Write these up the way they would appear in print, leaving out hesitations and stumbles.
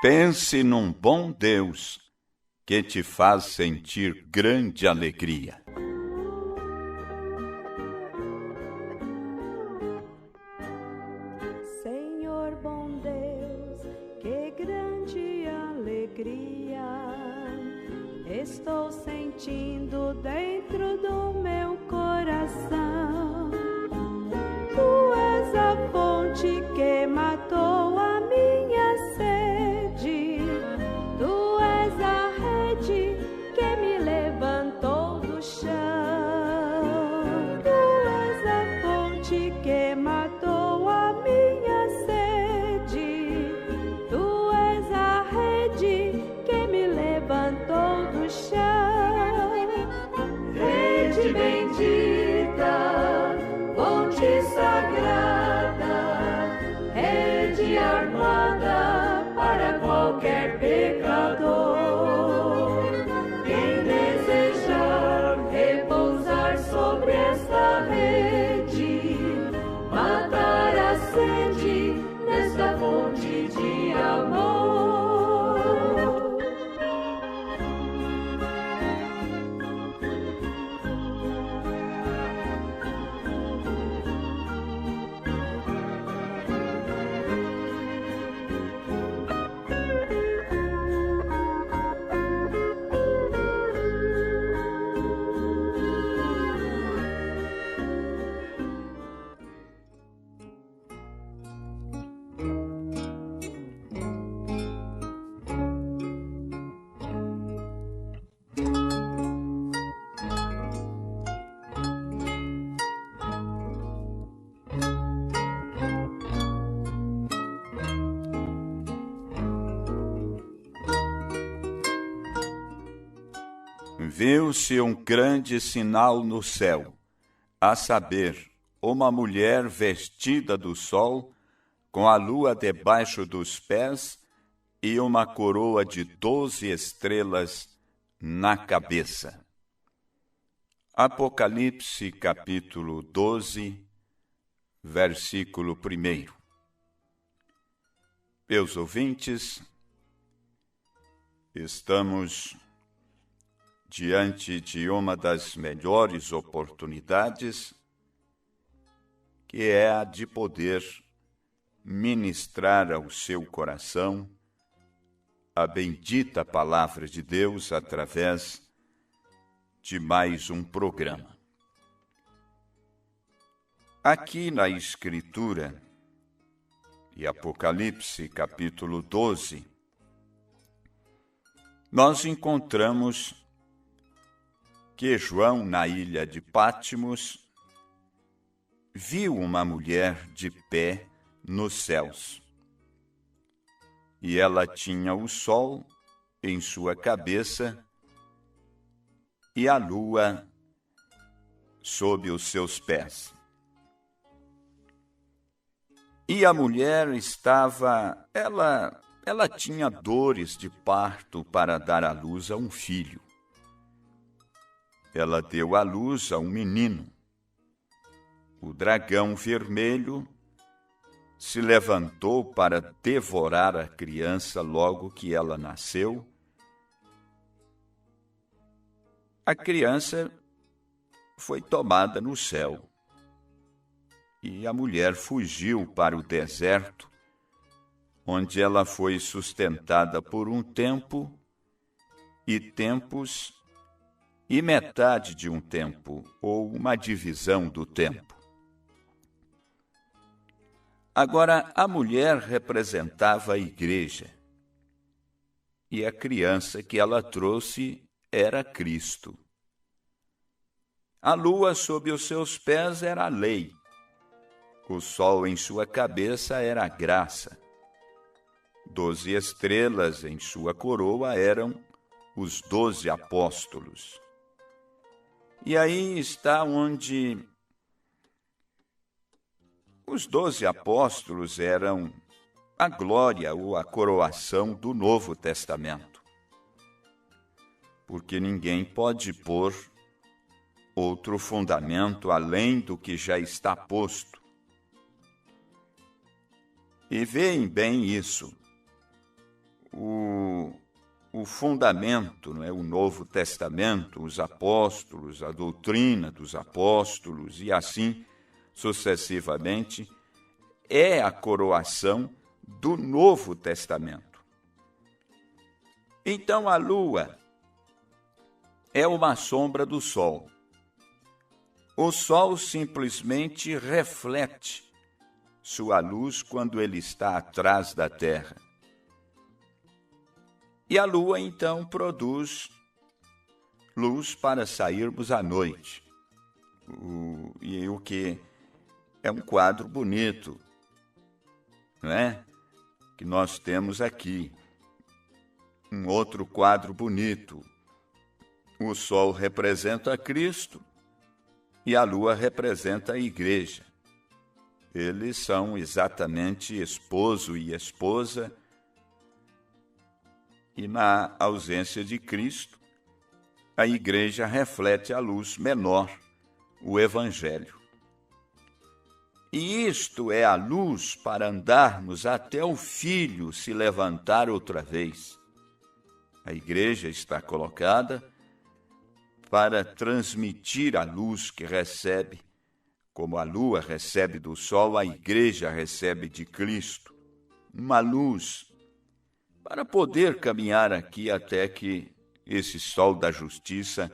Pense num bom Deus que te faz sentir grande alegria. Senhor bom Deus, que grande alegria estou sentindo dentro do meu coração. Tu és a fonte que matou a minha sede. Tu és a rede que me levantou do chão. Tu és a fonte que matou a minha sede. Tu és a rede que me levantou do chão. Rede bendita, fonte sagrada, rede armada para qualquer pecador. Quem desejar repousar sobre esta rede, matar a sede nesta fonte de amor. Viu-se um grande sinal no céu, a saber, uma mulher vestida do sol, com a lua debaixo dos pés e uma coroa de 12 estrelas na cabeça. Apocalipse, capítulo 12, versículo 1. Meus ouvintes, estamos diante de uma das melhores oportunidades, que é a de poder ministrar ao seu coração a bendita palavra de Deus através de mais um programa. Aqui na Escritura, em Apocalipse, capítulo 12, nós encontramos que João, na ilha de Patmos, viu uma mulher de pé nos céus. E ela tinha o sol em sua cabeça e a lua sob os seus pés. E a mulher ela tinha dores de parto para dar à luz a um filho. Ela deu à luz a um menino. O dragão vermelho se levantou para devorar a criança logo que ela nasceu. A criança foi tomada no céu e a mulher fugiu para o deserto, onde ela foi sustentada por um tempo e tempos e metade de um tempo, ou uma divisão do tempo. Agora, a mulher representava a igreja, e a criança que ela trouxe era Cristo. A lua sob os seus pés era a lei, o sol em sua cabeça era a graça, 12 estrelas em sua coroa eram os 12 apóstolos. E aí está onde os 12 apóstolos eram a glória ou a coroação do Novo Testamento. Porque ninguém pode pôr outro fundamento além do que já está posto. E veem bem isso. o fundamento, não é? O Novo Testamento, os apóstolos, a doutrina dos apóstolos e assim sucessivamente, é a coroação do Novo Testamento. Então a lua é uma sombra do sol. O sol simplesmente reflete sua luz quando ele está atrás da terra. E a lua, então, produz luz para sairmos à noite. O que é um quadro bonito, não é? Que nós temos aqui. Um outro quadro bonito. O sol representa Cristo e a lua representa a igreja. Eles são exatamente esposo e esposa, e na ausência de Cristo, a igreja reflete a luz menor, o Evangelho. E isto é a luz para andarmos até o Filho se levantar outra vez. A igreja está colocada para transmitir a luz que recebe, como a lua recebe do sol, a igreja recebe de Cristo. Uma luz para poder caminhar aqui até que esse sol da justiça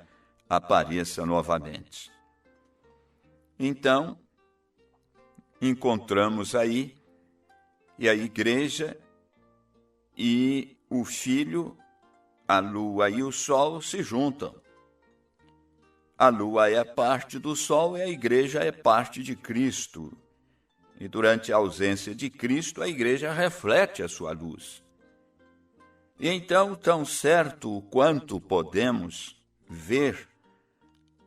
apareça novamente. Então, encontramos aí e a igreja e o Filho, a lua e o sol se juntam. A lua é parte do sol e a igreja é parte de Cristo. E durante a ausência de Cristo, a igreja reflete a sua luz. E então, tão certo quanto podemos ver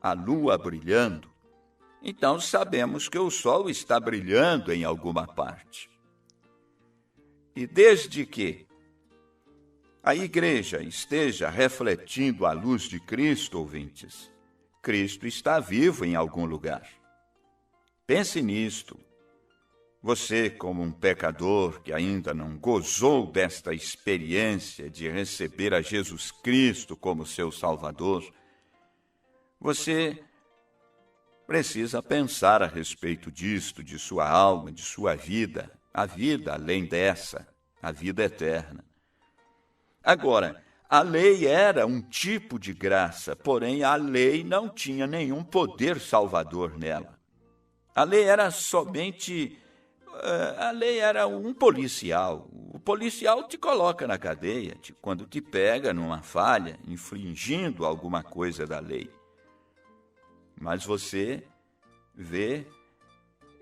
a lua brilhando, então sabemos que o sol está brilhando em alguma parte. E desde que a igreja esteja refletindo a luz de Cristo, ouvintes, Cristo está vivo em algum lugar. Pense nisto. Você, como um pecador que ainda não gozou desta experiência de receber a Jesus Cristo como seu Salvador, você precisa pensar a respeito disto, de sua alma, de sua vida, a vida além dessa, a vida eterna. Agora, a lei era um tipo de graça, porém a lei não tinha nenhum poder salvador nela. A lei era somente... A lei era um policial. O policial te coloca na cadeia quando te pega numa falha, infringindo alguma coisa da lei. Mas você vê,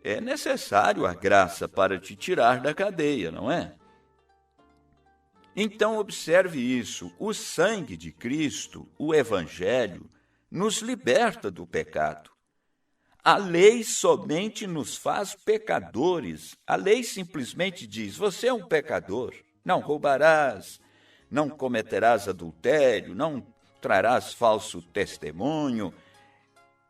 é necessário a graça para te tirar da cadeia, não é? Então observe isso, o sangue de Cristo, o Evangelho, nos liberta do pecado. A lei somente nos faz pecadores. A lei simplesmente diz, você é um pecador, não roubarás, não cometerás adultério, não trarás falso testemunho.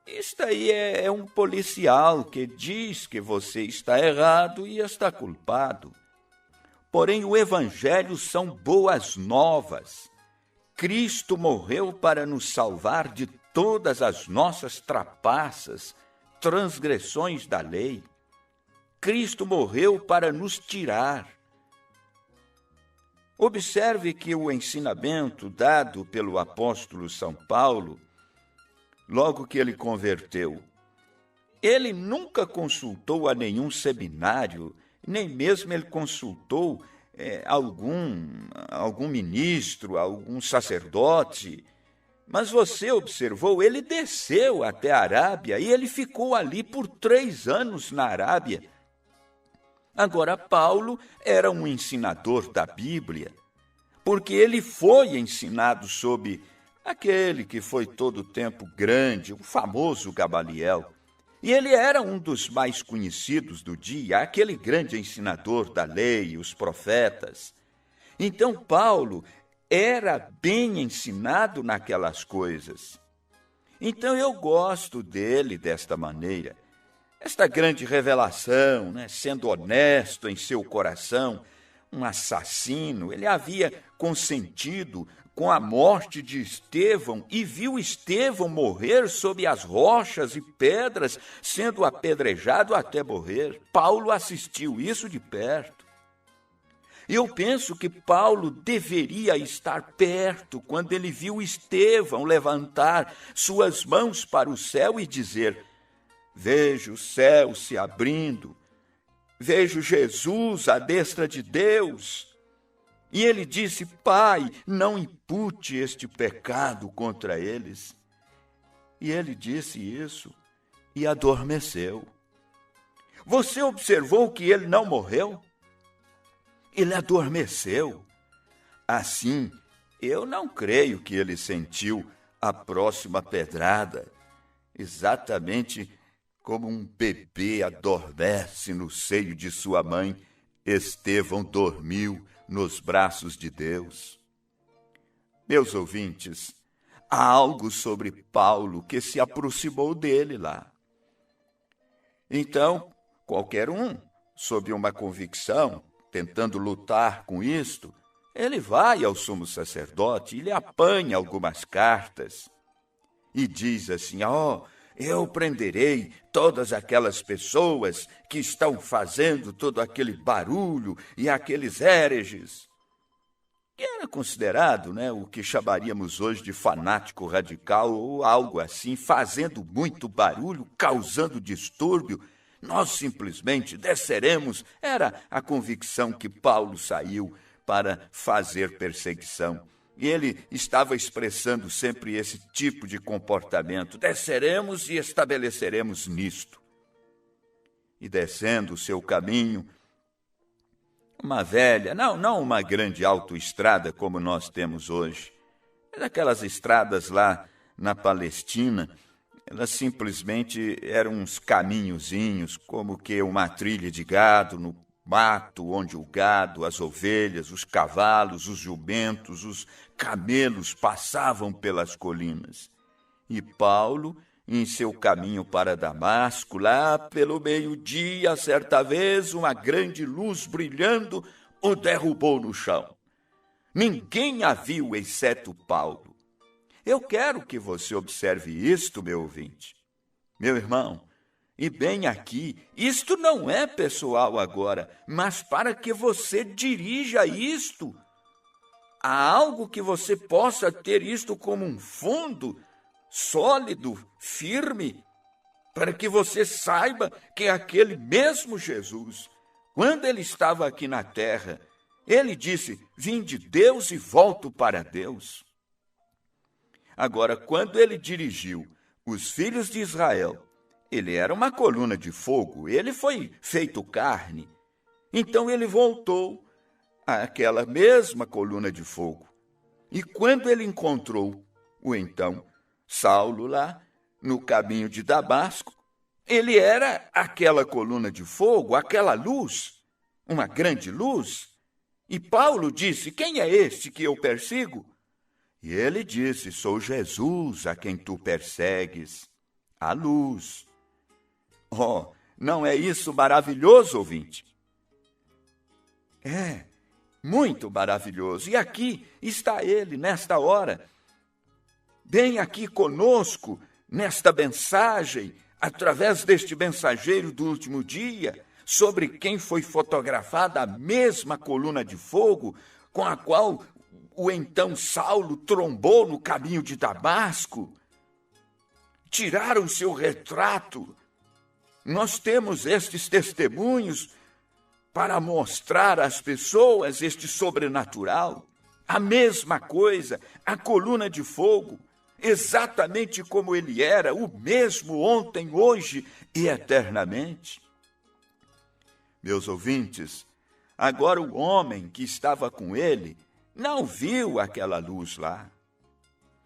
Isto aí é um policial que diz que você está errado e está culpado. Porém, o Evangelho são boas novas. Cristo morreu para nos salvar de todas as nossas trapaças, transgressões da lei. Cristo morreu para nos tirar. Observe que o ensinamento dado pelo apóstolo São Paulo, logo que ele converteu, ele nunca consultou a nenhum seminário, nem mesmo ele consultou algum ministro, algum sacerdote. Mas você observou, ele desceu até a Arábia e ele ficou ali por 3 anos na Arábia. Agora, Paulo era um ensinador da Bíblia, porque ele foi ensinado sob aquele que foi todo o tempo grande, o famoso Gamaliel. E ele era um dos mais conhecidos do dia, aquele grande ensinador da lei, os profetas. Então, Paulo era bem ensinado naquelas coisas. Então, eu gosto dele desta maneira. Esta grande revelação, sendo honesto em seu coração, um assassino, ele havia consentido com a morte de Estevão e viu Estevão morrer sob as rochas e pedras, sendo apedrejado até morrer. Paulo assistiu isso de perto. Eu penso que Paulo deveria estar perto quando ele viu Estevão levantar suas mãos para o céu e dizer: vejo o céu se abrindo, vejo Jesus à destra de Deus. E ele disse: Pai, não impute este pecado contra eles. E ele disse isso e adormeceu. Você observou que ele não morreu? Ele adormeceu. Assim, eu não creio que ele sentiu a próxima pedrada, exatamente como um bebê adormece no seio de sua mãe. Estevão dormiu nos braços de Deus. Meus ouvintes, há algo sobre Paulo que se aproximou dele lá. Então, qualquer um, sob uma convicção, tentando lutar com isto, ele vai ao sumo sacerdote e lhe apanha algumas cartas e diz assim: eu prenderei todas aquelas pessoas que estão fazendo todo aquele barulho e aqueles hereges. Que era considerado, o que chamaríamos hoje de fanático radical ou algo assim, fazendo muito barulho, causando distúrbio. Nós simplesmente desceremos. Era a convicção que Paulo saiu para fazer perseguição. E ele estava expressando sempre esse tipo de comportamento. Desceremos e estabeleceremos nisto. E descendo o seu caminho, uma velha, não uma grande autoestrada como nós temos hoje, mas aquelas estradas lá na Palestina, elas simplesmente eram uns caminhozinhos, como que uma trilha de gado no mato, onde o gado, as ovelhas, os cavalos, os jumentos, os camelos passavam pelas colinas. E Paulo, em seu caminho para Damasco, lá pelo meio-dia, certa vez, uma grande luz brilhando o derrubou no chão. Ninguém a viu, exceto Paulo. Eu quero que você observe isto, meu ouvinte. Meu irmão, e bem aqui, isto não é pessoal agora, mas para que você dirija isto. Há algo que você possa ter isto como um fundo sólido, firme, para que você saiba que aquele mesmo Jesus, quando ele estava aqui na terra, ele disse: vim de Deus e volto para Deus. Agora, quando ele dirigiu os filhos de Israel, ele era uma coluna de fogo, ele foi feito carne. Então ele voltou àquela mesma coluna de fogo. E quando ele encontrou o então Saulo lá no caminho de Damasco, ele era aquela coluna de fogo, aquela luz, uma grande luz. E Paulo disse: quem é este que eu persigo? E ele disse: sou Jesus a quem tu persegues, a luz. Não é isso maravilhoso, ouvinte? É, muito maravilhoso. E aqui está ele, nesta hora, bem aqui conosco, nesta mensagem, através deste mensageiro do último dia, sobre quem foi fotografada a mesma coluna de fogo com a qual o então Saulo trombou no caminho de Damasco. Tiraram seu retrato. Nós temos estes testemunhos para mostrar às pessoas este sobrenatural. A mesma coisa, a coluna de fogo, exatamente como ele era, o mesmo ontem, hoje e eternamente. Meus ouvintes, agora o homem que estava com ele não viu aquela luz lá,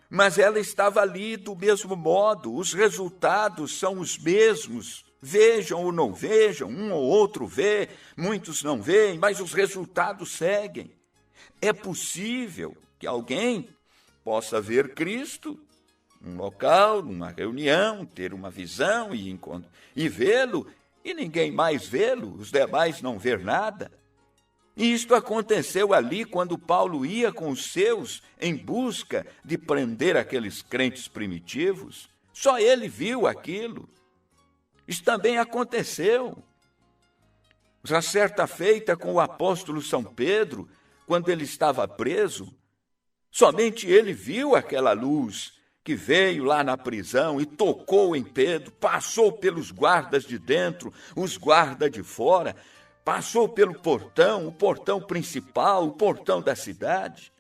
mas ela estava ali do mesmo modo, os resultados são os mesmos. Vejam ou não vejam, um ou outro vê, muitos não veem, mas os resultados seguem. É possível que alguém possa ver Cristo num local, numa reunião, ter uma visão e vê-lo, e ninguém mais vê-lo, os demais não ver nada. E isto aconteceu ali quando Paulo ia com os seus em busca de prender aqueles crentes primitivos. Só ele viu aquilo. Isso também aconteceu. Já certa feita com o apóstolo São Pedro, quando ele estava preso, somente ele viu aquela luz que veio lá na prisão e tocou em Pedro, passou pelos guardas de dentro, os guardas de fora, passou pelo portão, o portão principal, o portão da cidade.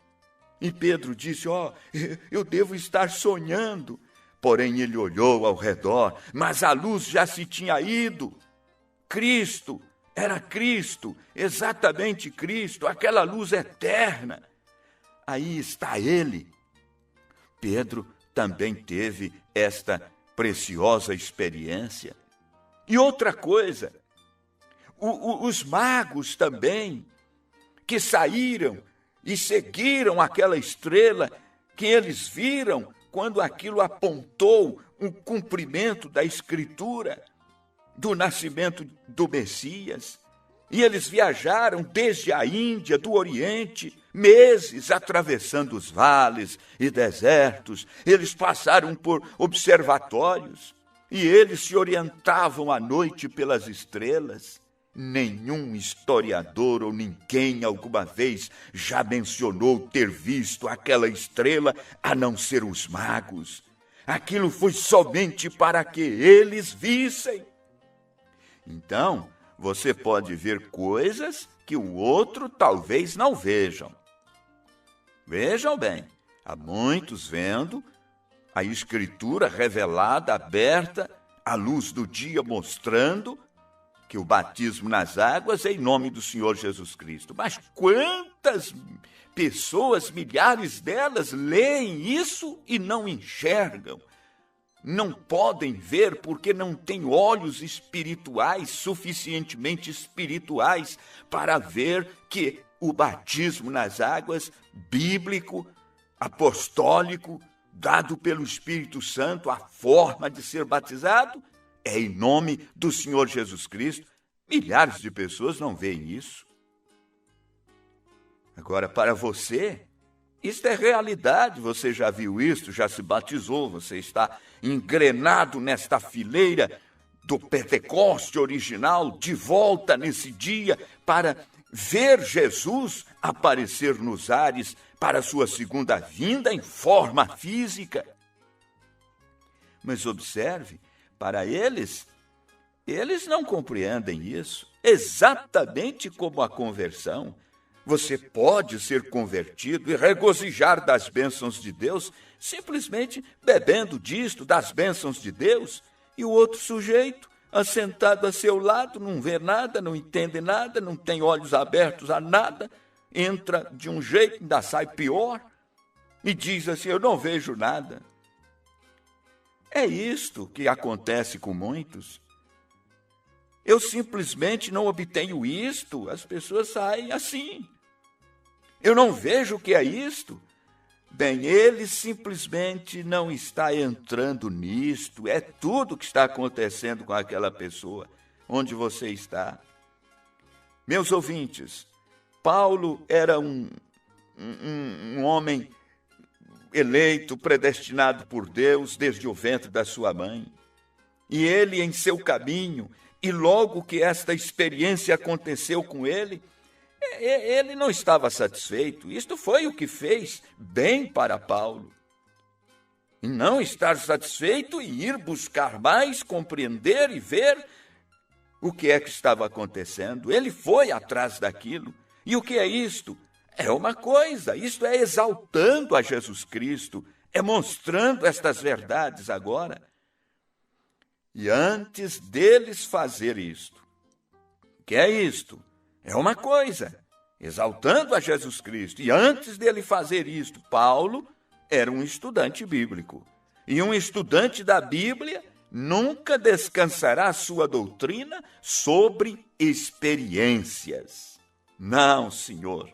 E Pedro disse, eu devo estar sonhando. Porém ele olhou ao redor, mas a luz já se tinha ido. Cristo, era Cristo, exatamente Cristo, aquela luz eterna. Aí está ele. Pedro também teve esta preciosa experiência. E outra coisa, os magos também, que saíram e seguiram aquela estrela que eles viram quando aquilo apontou um cumprimento da Escritura, do nascimento do Messias. E eles viajaram desde a Índia, do Oriente, meses atravessando os vales e desertos. Eles passaram por observatórios e eles se orientavam à noite pelas estrelas. Nenhum historiador ou ninguém alguma vez já mencionou ter visto aquela estrela a não ser os magos. Aquilo foi somente para que eles vissem. Então, você pode ver coisas que o outro talvez não vejam. Vejam bem, há muitos vendo a Escritura revelada, aberta, à luz do dia, mostrando que o batismo nas águas é em nome do Senhor Jesus Cristo. Mas quantas pessoas, milhares delas, leem isso e não enxergam? Não podem ver porque não têm olhos espirituais, suficientemente espirituais, para ver que o batismo nas águas, bíblico, apostólico, dado pelo Espírito Santo, a forma de ser batizado, é em nome do Senhor Jesus Cristo. Milhares de pessoas não veem isso. Agora, para você, isto é realidade. Você já viu isso, já se batizou, você está engrenado nesta fileira do Pentecoste original, de volta nesse dia, para ver Jesus aparecer nos ares para a sua segunda vinda em forma física. Mas observe, para eles não compreendem isso. Exatamente como a conversão. Você pode ser convertido e regozijar das bênçãos de Deus, simplesmente bebendo disto, das bênçãos de Deus, e o outro sujeito, assentado a seu lado, não vê nada, não entende nada, não tem olhos abertos a nada, entra de um jeito, ainda sai pior, e diz assim, eu não vejo nada. É isto que acontece com muitos. Eu simplesmente não obtenho isto, as pessoas saem assim. Eu não vejo o que é isto. Bem, ele simplesmente não está entrando nisto. É tudo que está acontecendo com aquela pessoa, onde você está. Meus ouvintes, Paulo era um homem eleito, predestinado por Deus desde o ventre da sua mãe. E ele, em seu caminho, e logo que esta experiência aconteceu com ele não estava satisfeito. Isto foi o que fez bem para Paulo. E não estar satisfeito e ir buscar mais, compreender e ver o que é que estava acontecendo. Ele foi atrás daquilo. E o que é isto? É uma coisa, isto é exaltando a Jesus Cristo, é mostrando estas verdades agora. E antes deles fazer isto, que é isto? É uma coisa, exaltando a Jesus Cristo. E antes dele fazer isto, Paulo era um estudante bíblico. E um estudante da Bíblia nunca descansará sua doutrina sobre experiências. Não, Senhor.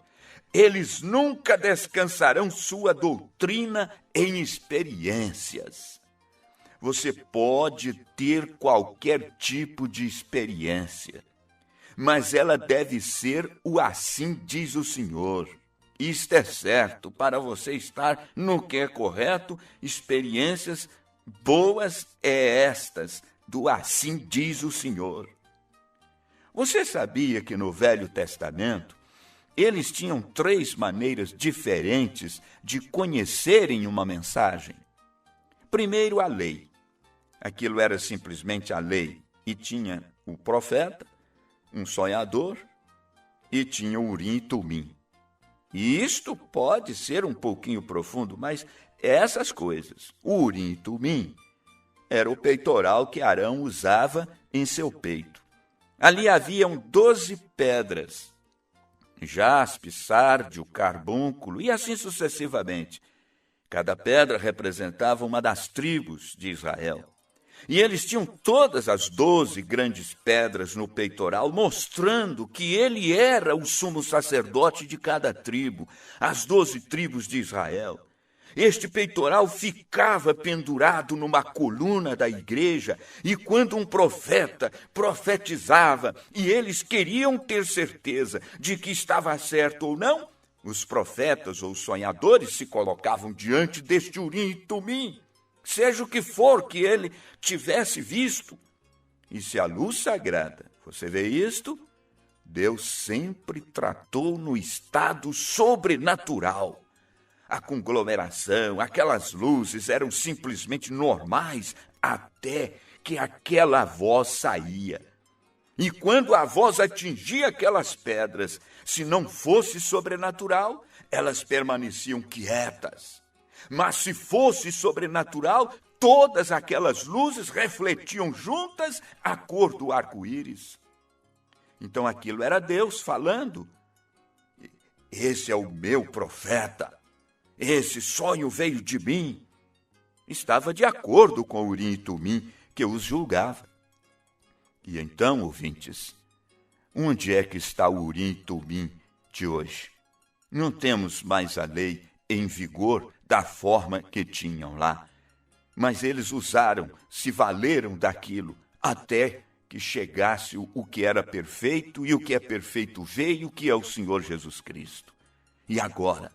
Eles nunca descansarão sua doutrina em experiências. Você pode ter qualquer tipo de experiência. mas ela deve ser o assim diz o Senhor. Isto é certo, para você estar no que é correto, experiências boas é estas, do assim diz o Senhor. Você sabia que no Velho Testamento, eles tinham 3 maneiras diferentes de conhecerem uma mensagem? Primeiro, a lei. Aquilo era simplesmente a lei. E tinha o profeta, um sonhador, e tinha o Urim e Tumim. E isto pode ser um pouquinho profundo, mas essas coisas, o Urim e Tumim, era o peitoral que Arão usava em seu peito. Ali haviam 12 pedras, jaspe, sárdio, carbúnculo e assim sucessivamente. Cada pedra representava uma das tribos de Israel. E eles tinham todas as 12 grandes pedras no peitoral, mostrando que ele era o sumo sacerdote de cada tribo, as 12 tribos de Israel. Este peitoral ficava pendurado numa coluna da igreja, e quando um profeta profetizava, e eles queriam ter certeza de que estava certo ou não, os profetas ou os sonhadores se colocavam diante deste Urim e Tumim, seja o que for que ele tivesse visto. E se a luz sagrada, você vê isto, Deus sempre tratou no estado sobrenatural. A conglomeração, aquelas luzes eram simplesmente normais até que aquela voz saía. E quando a voz atingia aquelas pedras, se não fosse sobrenatural, elas permaneciam quietas. Mas se fosse sobrenatural, todas aquelas luzes refletiam juntas a cor do arco-íris. Então aquilo era Deus falando. Esse é o meu profeta. Esse sonho veio de mim. Estava de acordo com o Urim e Tumim, que os julgava. E então, ouvintes, onde é que está o Urim e Tumim de hoje? Não temos mais a lei em vigor da forma que tinham lá. Mas eles usaram, se valeram daquilo, até que chegasse o que era perfeito, e o que é perfeito veio, que é o Senhor Jesus Cristo. E agora,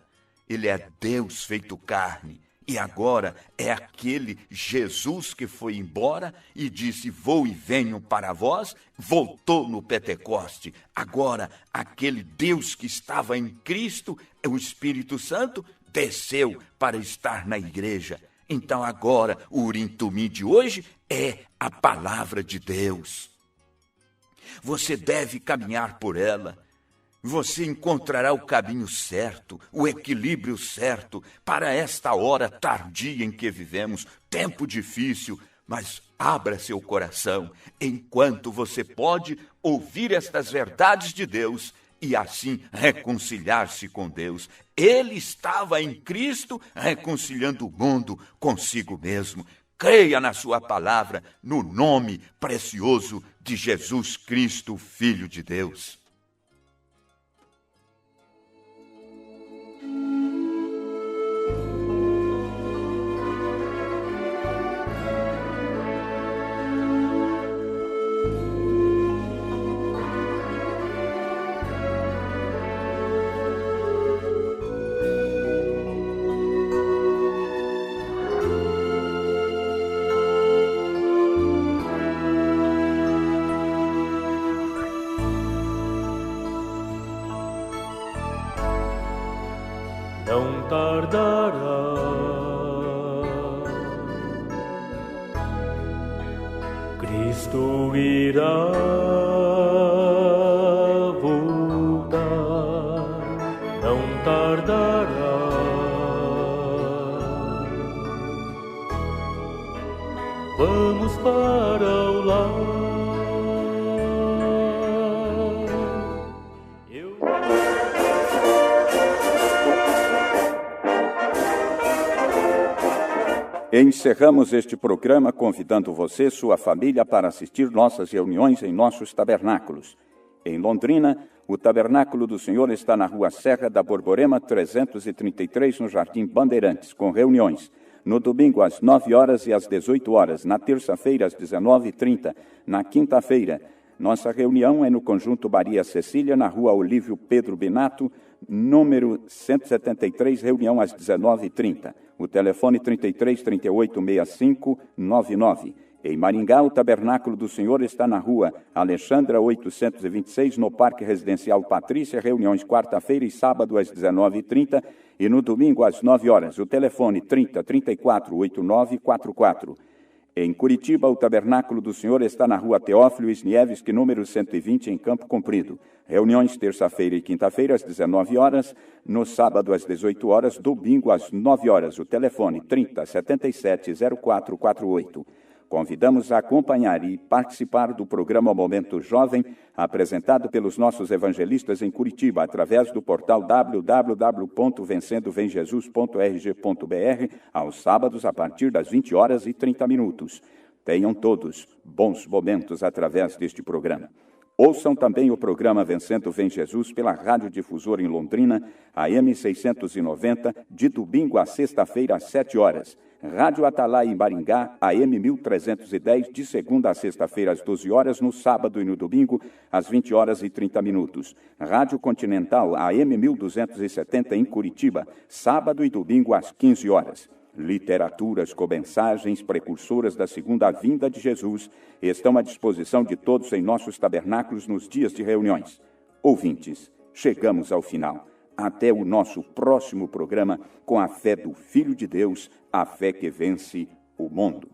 ele é Deus feito carne, e agora é aquele Jesus que foi embora e disse, vou e venho para vós, voltou no Pentecoste. Agora, aquele Deus que estava em Cristo, o Espírito Santo, desceu para estar na igreja. Então agora, o Urim e Tumim de hoje é a palavra de Deus. Você deve caminhar por ela. Você encontrará o caminho certo, o equilíbrio certo para esta hora tardia em que vivemos, tempo difícil, mas abra seu coração enquanto você pode ouvir estas verdades de Deus e assim reconciliar-se com Deus. Ele estava em Cristo reconciliando o mundo consigo mesmo. Creia na sua palavra, no nome precioso de Jesus Cristo, Filho de Deus. Não tardará, Cristo irá voltar, não tardará, vamos para o lar. Encerramos este programa convidando você e sua família para assistir nossas reuniões em nossos tabernáculos. Em Londrina, o Tabernáculo do Senhor está na Rua Serra da Borborema, 333, no Jardim Bandeirantes, com reuniões. No domingo, às 9 horas e às 18 horas. Na terça-feira, às 19h30. Na quinta-feira, Nossa reunião é no Conjunto Maria Cecília, na Rua Olívio Pedro Binato, número 173, reunião às 19h30. O telefone 33 38 65 99. Em Maringá, o Tabernáculo do Senhor está na Rua Alexandra 826, no Parque Residencial Patrícia, reuniões quarta-feira e sábado às 19h30 e no domingo às 9 horas. O telefone 30 34 8944. Em Curitiba, o Tabernáculo do Senhor está na Rua Teófilo Wisniewski, número 120, em Campo Comprido. Reuniões terça-feira e quinta-feira às 19 horas, no sábado às 18 horas, domingo às 9 horas. O telefone 30 77 0448. Convidamos a acompanhar e participar do programa Momento Jovem, apresentado pelos nossos evangelistas em Curitiba, através do portal www.vencendovemjesus.rg.br, aos sábados, a partir das 20h30. Tenham todos bons momentos através deste programa. Ouçam também o programa Vencendo Vem Jesus pela Radiodifusora em Londrina, AM 690, de domingo a sexta-feira, às 7 horas. Rádio Atalaia em Maringá, AM 1310, de segunda a sexta-feira às 12 horas, no sábado e no domingo, às 20h30. Rádio Continental, AM 1270, em Curitiba, sábado e domingo às 15 horas. Literaturas com mensagens precursoras da segunda vinda de Jesus estão à disposição de todos em nossos tabernáculos nos dias de reuniões. Ouvintes, chegamos ao final. Até o nosso próximo programa com a fé do Filho de Deus, a fé que vence o mundo.